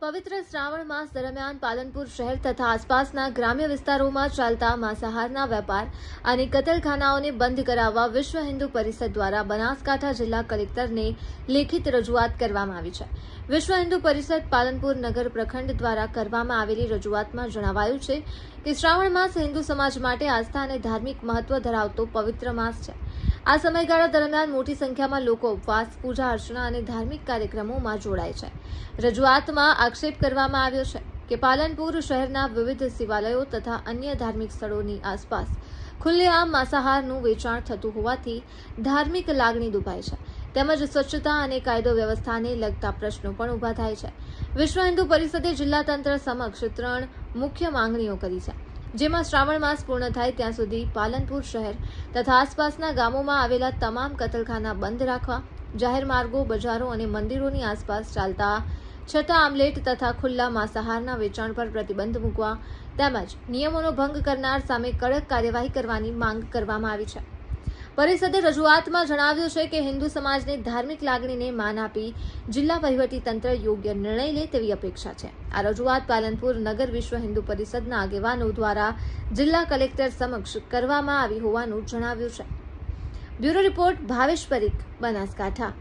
પવિત્ર શ્રાવણ માસ દરમિયાન પાલનપુર શહેર તથા આસપાસના ગ્રામ્ય વિસ્તારોમાં ચાલતા માંસાહારના વેપાર અને કતલખાનાઓને બંધ કરાવવા વિશ્વ હિન્દુ પરિષદ દ્વારા બનાસકાંઠા જિલ્લા કલેક્ટરને લેખિત રજૂઆત કરવામાં આવી છે। વિશ્વ હિન્દુ પરિષદ પાલનપુર નગર પ્રખંડ દ્વારા કરવામાં આવેલી રજૂઆતમાં જણાવાયું છે કે શ્રાવણ માસ હિન્દુ સમાજ માટે આસ્થા અને ધાર્મિક મહત્વ ધરાવતો પવિત્ર માસ છે। આ સમયગાળા દરમિયાન મોટી સંખ્યામાં લોકો ઉપવાસ, પૂજા અર્ચના અને ધાર્મિક કાર્યક્રમોમાં જોડાય છે। રજૂઆતમાં આક્ષેપ કરવામાં આવ્યો છે કે પાલનપુર શહેરના વિવિધ શિવાલયો તથા અન્ય ધાર્મિક સ્થળોની આસપાસ ખુલ્લેઆમ માંસાહારનું વેચાણ થતું હોવાથી ધાર્મિક લાગણી દુભાય છે, તેમજ સ્વચ્છતા અને કાયદો વ્યવસ્થાને લગતા પ્રશ્નો પણ ઊભા થાય છે। વિશ્વ હિન્દુ પરિષદે જિલ્લા તંત્ર સમક્ષ 3 મુખ્ય માંગણીઓ કરી છે, જેમાં શ્રાવણ માસ પૂર્ણ થાય ત્યાં સુધી પાલનપુર શહેર તથા આસપાસના ગામોમાં આવેલા તમામ કતલખાના બંધ રાખવા, જાહેર માર્ગો, બજારો અને મંદિરોની આસપાસ ચાલતા છઠ્ઠા આમલેટ તથા ખુલ્લા માંસાહારના વેચાણ પર પ્રતિબંધ મૂકવા તેમજ નિયમોનો ભંગ કરનાર સામે કડક કાર્યવાહી કરવાની માંગ કરવામાં આવી છે। પરિષદે રજૂઆતમાં જણાવ્યું છે કે હિન્દુ સમાજની ધાર્મિક લાગણીને માન આપી જિલ્લા વહીવટીતંત્ર યોગ્ય નિર્ણય લે તેવી અપેક્ષા છે। આ રજૂઆત પાલનપુર નગર વિશ્વ હિન્દુ પરિષદના આગેવાનો દ્વારા જિલ્લા કલેક્ટર સમક્ષ કરવામાં આવી હોવાનું જણાવ્યું છે। Bureau report Bhavesh Parikh, Banaskantha.